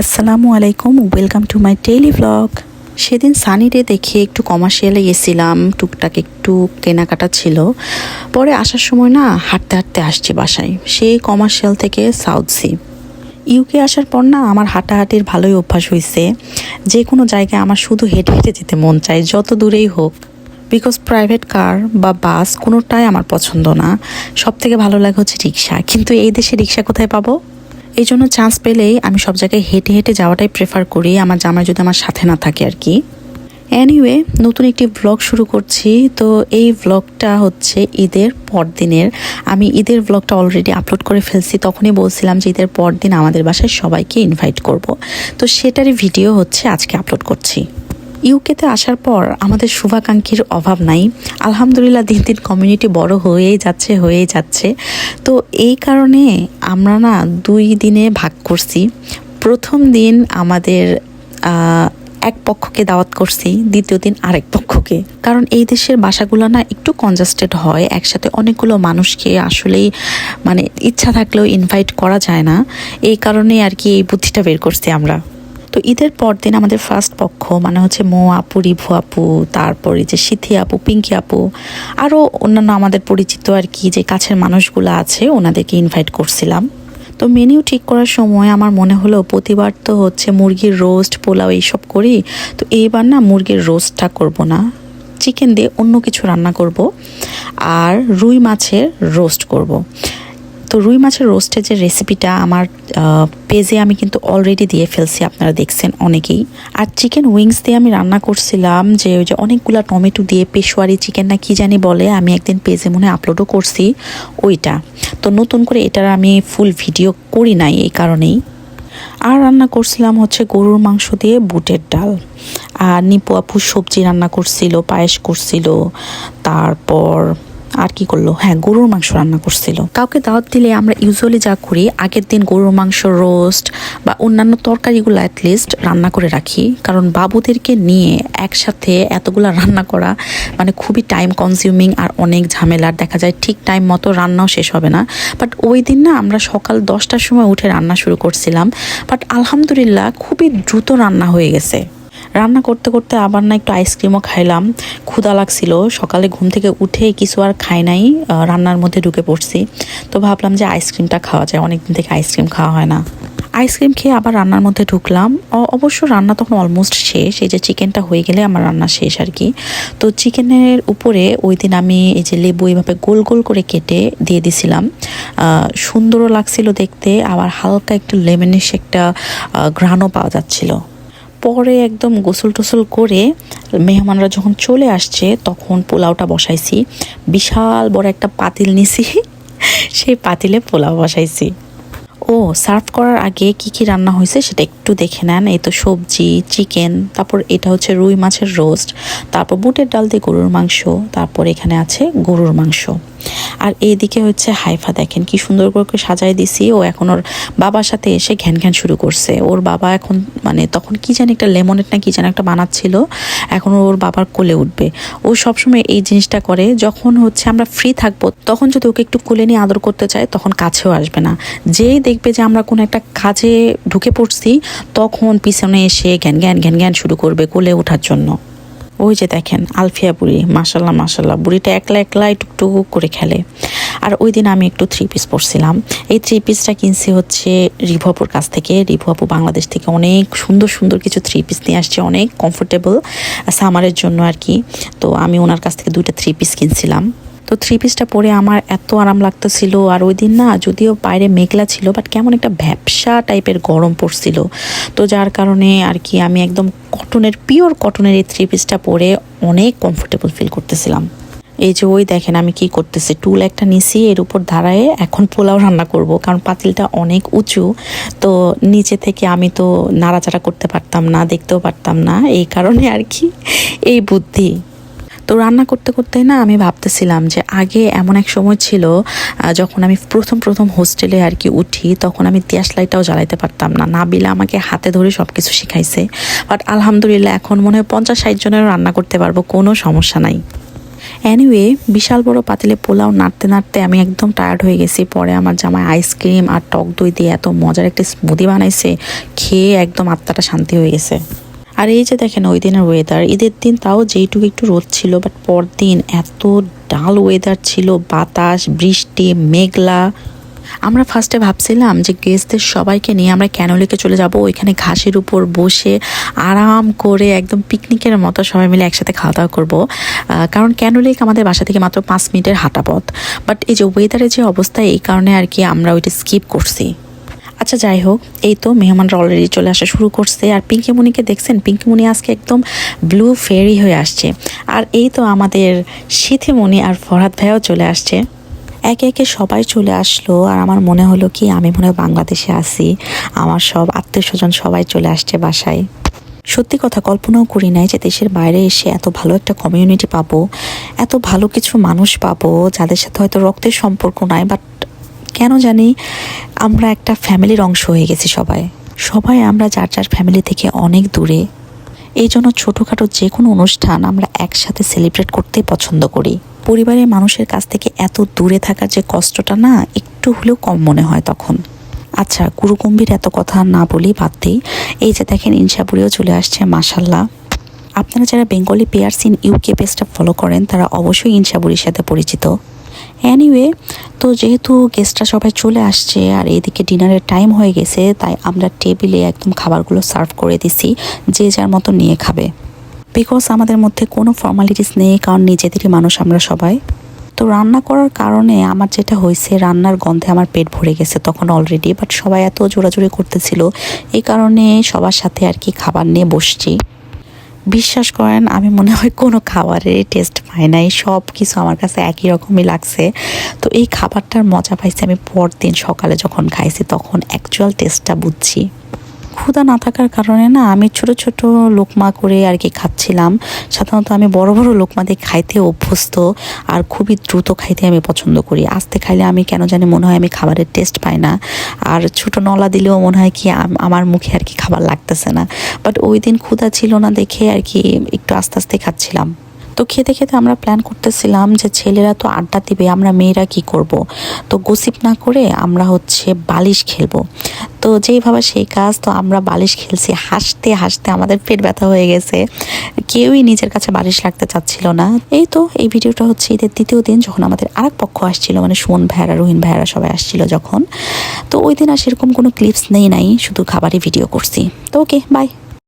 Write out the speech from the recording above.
আসসালামু আলাইকুম, welcome to my daily blog. সেদিন সানি ডে দেখে একটু কমার্শিয়ালে গেছিলাম, টুকটাক একটু কেনাকাটা ছিল। পরে আসার সময় না হাঁটতে হাঁটতে আসছি বাসায়, সেই কমার্শিয়াল থেকে সাউথ সি। ইউকে আসার পর না আমার হাঁটাহাঁটির ভালোই অভ্যাস হয়েছে। যে কোনো জায়গায় আমার শুধু হেঁটে হেঁটে যেতে মন চায়, যত দূরেই হোক। বিকজ প্রাইভেট কার বা বাস কোনোটাই আমার পছন্দ না। সব থেকে ভালো লাগে হচ্ছে রিক্সা, কিন্তু এই দেশে রিক্সা কোথায় পাবো? এই জন্য চান্স পেলেই আমি সব জায়গায় হেঁটে হেঁটে যাওয়াটাই প্রেফার করি, আমার জামাই যদি আমার সাথে না থাকে আর কি। এনিওয়ে, নতুন একটি ব্লগ শুরু করছি। তো এই ব্লগটা হচ্ছে ঈদের পরদিনের। আমি ঈদের ব্লগটা অলরেডি আপলোড করে ফেলছি, তখনই বলছিলাম যে ঈদের পরদিন আমাদের বাসায় সবাইকে ইনভাইট করব। তো সেটারই ভিডিও হচ্ছে আজকে আপলোড করছি। ইউকেতে আসার পর আমাদের শুভাকাঙ্ক্ষীর অভাব নাই। আলহামদুলিল্লাহ দিন দিন কমিউনিটি বড় হয়েই যাচ্ছে। তো এই কারণে আমরা না 2 দিনে ভাগ করছি। প্রথম দিন আমাদের এক পক্ষকে দাওয়াত করছি, দ্বিতীয় দিন আরেক পক্ষকে। কারণ এই দেশের বাসাগুলো না একটু কনজাস্টেড হয়, একসাথে অনেকগুলো মানুষকে আসলেই মানে ইচ্ছা থাকলেও ইনভাইট করা যায় না। এই কারণে আর কি এই বুদ্ধিটা বের করছি আমরা। তো ঈদের পরদিন আমাদের ফার্স্ট পক্ষ মানে হচ্ছে মো আপু, রিভু আপু, তারপরে যে সিথি আপু, পিঙ্কি আপু, আরও অন্যান্য আমাদের পরিচিত আর কি যে কাছের মানুষগুলো আছে ওনাদেরকে ইনভাইট করছিলাম। তো মেনিউ ঠিক করার সময় আমার মনে হলো প্রতিবার তো হচ্ছে মুরগির রোস্ট, পোলাও এইসব করি, তো এইবার না মুরগির রোস্টটা করব না, চিকেন দিয়ে অন্য কিছু রান্না করব আর রুই মাছের রোস্ট করব। তো রুই মাছের রোস্টের যে রেসিপিটা আমার পেজে আমি কিন্তু অলরেডি দিয়ে ফেলছি, আপনারা দেখছেন অনেকেই। আর চিকেন উইংস দিয়ে আমি রান্না করছিলাম যে ওই যে অনেকগুলা টমেটো দিয়ে পেশোয়ারি চিকেন না কি জানি বলে, আমি একদিন পেজে মনে আপলোডও করছি ওইটা। তো নতুন করে এটার আমি ফুল ভিডিও করি নাই এই কারণেই। আর রান্না করছিলাম হচ্ছে গরুর মাংস দিয়ে বুটের ডাল। আর নিপু আপু সবজি রান্না করছিল, পায়েস করছিল, তারপর আর কি করলো, হ্যাঁ গরুর মাংস রান্না করছিল। কাউকে দাওয়াত দিলে আমরা ইউজুয়ালি যা করি, আগের দিন গরুর মাংস রোস্ট বা অন্যান্য তরকারিগুলো অ্যাটলিস্ট রান্না করে রাখি। কারণ বাবুদেরকে নিয়ে একসাথে এতগুলা রান্না করা মানে খুবই টাইম কনজিউমিং আর অনেক ঝামেলার, দেখা যায় ঠিক টাইম মতো রান্নাও শেষ হবে না। বাট ওই দিন না আমরা সকাল 10টার সময় উঠে রান্না শুরু করছিলাম, বাট আলহামদুলিল্লাহ খুবই দ্রুত রান্না হয়ে গেছে। রান্না করতে করতে আবার না একটু আইসক্রিমও খাইলাম, ক্ষুধা লাগছিল। সকালে ঘুম থেকে উঠে কিছু আর খাই নাই, রান্নার মধ্যে ঢুকে পড়ছি। তো ভাবলাম যে আইসক্রিমটা খাওয়া যায়, অনেকদিন থেকে আইসক্রিম খাওয়া হয় না। আইসক্রিম খেয়ে আবার রান্নার মধ্যে ঢুকলাম। অবশ্য রান্না তখন অলমোস্ট শেষ, এই যে চিকেনটা হয়ে গেলে আমার রান্না শেষ আর কি। তো চিকেনের উপরে ওই দিন আমি এই যে লেবু এইভাবে গোল গোল করে কেটে দিয়ে দিছিলাম। সুন্দরও লাগছিল দেখতে, আবার হালকা একটু লেমনিশ একটা ঘ্রাণও পাওয়া যাচ্ছিল। পরে একদম গোসল টোসল করে মেহমানরা যখন চলে আসছে তখন পোলাওটা বসাইছি। বিশাল বড় একটা পাতিল নিছি, সেই পাতিলে পোলাও বসাইছি। ও সার্ভ করার আগে কি কি রান্না হয়েছে সেটা একটু দেখে নেন। এই তো সবজি, চিকেন, তারপর এটা হচ্ছে রুই মাছের রোস্ট, তারপর বুটের ডাল দিয়ে গরুর মাংস, তারপর এখানে আছে গরুর মাংস। আর এইদিকে হচ্ছে হাইফা, দেখেন কি সুন্দর করে সাজাই দিছি। ও এখন ওর বাবার সাথে এসে ঘ্যান ঘ্যান শুরু করছে। ওর বাবা এখন মানে তখন কি জানি একটা লেমনেড না কি জানি একটা বানাচ্ছিল, এখন ওর বাবার কোলে উঠবে। ও সবসময় এই জিনিসটা করে, যখন হচ্ছে আমরা ফ্রি থাকবো তখন যদি ওকে একটু কোলে নিয়ে আদর করতে চায় তখন কাছেও আসবে না। যেই দেখবে যে আমরা কোনো একটা কাজে ঢুকে পড়ছি তখন পিছনে এসে ঘ্যান ঘ্যান ঘ্যান ঘ্যান শুরু করবে কোলে ওঠার জন্য। ওই যে দেখেন আলফিয়া বুড়ি, মাশাল্লাহ বুড়িটা একলা টুকটুক করে খেলে। আর ওই দিন আমি একটু 3 পিস পরছিলাম। এই 3 পিসটা কিনছি হচ্ছে রিভু আপুর কাছ থেকে। রিভু আপু বাংলাদেশ থেকে অনেক সুন্দর সুন্দর কিছু 3 পিস নিয়ে আসছে, অনেক কমফোর্টেবল সামারের জন্য আর কি। তো আমি ওনার কাছ থেকে 2টা 3 পিস কিনছিলাম। তো 3 পিসটা পরে আমার এত আরাম লাগতেছিল। আর ওই দিন না যদিও বাইরে মেঘলা ছিল, বাট কেমন একটা ভ্যাপসা টাইপের গরম পড়ছিল। তো যার কারণে আর কি আমি একদম পিওর কটনের এই 3 পিসটা পরে অনেক কমফোর্টেবল ফিল করতেছিলাম। এই যে ওই দেখেন আমি কি করতেছি, টুল একটা নিছি, এর উপর দাঁড়ায় এখন পোলাও রান্না করব। কারণ পাতিলটা অনেক উঁচু, তো নিচে থেকে আমি তো নাড়াচাড়া করতে পারতাম না, দেখতেও পারতাম না, এই কারণে আর কি এই বুদ্ধি। তো রান্না করতে করতে না আমি ভাবতেছিলাম যে আগে এমন এক সময় ছিল যখন আমি প্রথম হোস্টেলে আর কি উঠি, তখন আমি গ্যাস লাইটটাও জ্বালাইতে পারতাম না। নাবিলা আমাকে হাতে ধরে সব কিছু শিখাইছে। বাট আলহামদুলিল্লাহ এখন মনে হয় 50-60 জনের রান্না করতে পারবো, কোনো সমস্যা নাই। এনিওয়ে বিশাল বড় পাতিলে পোলাও নাড়তে নাড়তে আমি একদম টায়ার্ড হয়ে গেছি। পরে আমার জামাই আইসক্রিম আর টক দই দিয়ে এত মজার একটা স্মুদি বানাইছে, খেয়ে একদম আত্মাটা শান্তি হয়ে গেছে। আর এই যে দেখেন ওই দিনের ওয়েদার, ঈদের দিন তাও যেইটুকু একটু রোদ ছিল, বাট পরদিন এত ডাল ওয়েদার ছিল, বাতাস, বৃষ্টি, মেঘলা। আমরা ফার্স্টে ভাবছিলাম যে গেস্টদের সবাইকে নিয়ে আমরা ক্যানোলিকে চলে যাব, ওইখানে ঘাসের উপর বসে আরাম করে একদম পিকনিকের মতো সবাই মিলে একসাথে খাওয়া দাওয়া করবো, কারণ ক্যানোলিক আমাদের বাসা থেকে মাত্র 5 মিনিটের হাঁটা পথ। বাট এই যে ওয়েদারের যে অবস্থা, এই কারণে আর কি আমরা ওইটা স্কিপ করছি। আচ্ছা যাই হোক, এই তো মেহমানরা অলরেডি চলে আসা শুরু করছে। আর পিঙ্কিমণিকে দেখছেন, পিঙ্কিমণি আজকে একদম ব্লু ফেরি হয়ে আসছে। আর এই তো আমাদের সিথিমণি আর ফরহাদ ভাইও চলে আসছে। একে একে সবাই চলে আসলো। আর আমার মনে হলো কি আমি মনে হয় বাংলাদেশে আছি, আমার সব আত্মীয় স্বজন সবাই চলে আসছে বাসায়। সত্যি কথা কল্পনাও করি নাই যে দেশের বাইরে এসে এত ভালো একটা কমিউনিটি পাবো, এত ভালো কিছু মানুষ পাবো যাদের সাথে হয়তো রক্তের সম্পর্ক নাই, বাট কেন জানি আমরা একটা ফ্যামিলির অংশ হয়ে গেছি। সবাই আমরা যার যার ফ্যামিলি থেকে অনেক দূরে। এই জন্য ছোটোখাটো যে কোনো অনুষ্ঠান আমরা একসাথে সেলিব্রেট করতে পছন্দ করি। পরিবারের মানুষের কাছ থেকে এত দূরে থাকার যে কষ্টটা না, একটু হলেও কম মনে হয় তখন। আচ্ছা গুরুগম্ভীর এত কথা না বলি, বাদ দিই। এই যে দেখেন ইনসাপুরিও চলে আসছে, মাশাল্লাহ। আপনারা যারা বেঙ্গলি পেয়ার্স ইন ইউকে পেজটা ফলো করেন তারা অবশ্যই ইনসাপুরির সাথে পরিচিত। এনিওয়ে, তো যেহেতু গেস্টরা সবাই চলে আসছে আর এইদিকে ডিনারের টাইম হয়ে গেছে, তাই আমরা টেবিলে একদম খাবারগুলো সার্ভ করে দিছি, যে যার মতো নিয়ে খাবে। বিকজ আমাদের মধ্যে কোনো ফর্মালিটিস নেই, কারণ নিজেদেরই মানুষ আমরা সবাই। তো রান্না করার কারণে আমার যেটা হয়েছে, রান্নার গন্ধে আমার পেট ভরে গেছে তখন অলরেডি, বাট সবাই এত জোরাজোরি করতেছিল, এই কারণে সবার সাথে আর কি খাবার নিয়ে বসছি। বিশ্বাস করেন আমি মনে হয় কোনো খাবারের টেস্ট পাই নাই, সব কিছু আমার কাছে একই রকমই লাগছে। তো এই খাবারটার মজা পাইছি আমি পরদিন সকালে যখন খাইছি, তখন অ্যাকচুয়াল টেস্টটা বুঝছি। ক্ষুধা না থাকার কারণে না আমি ছোট ছোট লোকমা করে আর কি খাচ্ছিলাম। সাধারণত আমি বড় বড় লোকমা দিয়ে খাইতে অভ্যস্ত, আর খুবই দ্রুত খাইতে আমি পছন্দ করি। আস্তে খাইলে আমি কেন জানি মনে হয় আমি খাবারের টেস্ট পাই না, আর ছোট নলা দিলেও মনে হয় কি আমার মুখে আর কি খাবার লাগতেছে না। বাট ওই দিন ক্ষুধা ছিল না দেখে আর কি একটু আস্তে আস্তে খাচ্ছিলাম। তো খেতে খেতে আমরা প্ল্যান করতেছিলাম যে ছেলেরা তো আড্ডা দিবে, আমরা মেয়েরা কি করব। তো গসিপ না করে আমরা হচ্ছে বালিশ খেলবো। তো যেই ভাবা সেই কাজ, তো আমরা বালিশ খেলছি, হাসতে হাসতে আমাদের পেট ব্যথা হয়ে গেছে, কেউই নিজের কাছে বালিশ রাখতে চাচ্ছিল না। এই তো এই ভিডিওটা হচ্ছে ঈদের দ্বিতীয় দিন, যখন আমাদের আরেক পক্ষ আসছিল, মানে সুমন ভাইয়ারা, রহিন ভাইয়ারা সবাই আসছিল যখন। তো ওই দিন আর সেরকম কোনো ক্লিপস নাই, শুধু খাবারই ভিডিও করছি। তো ওকে, বাই।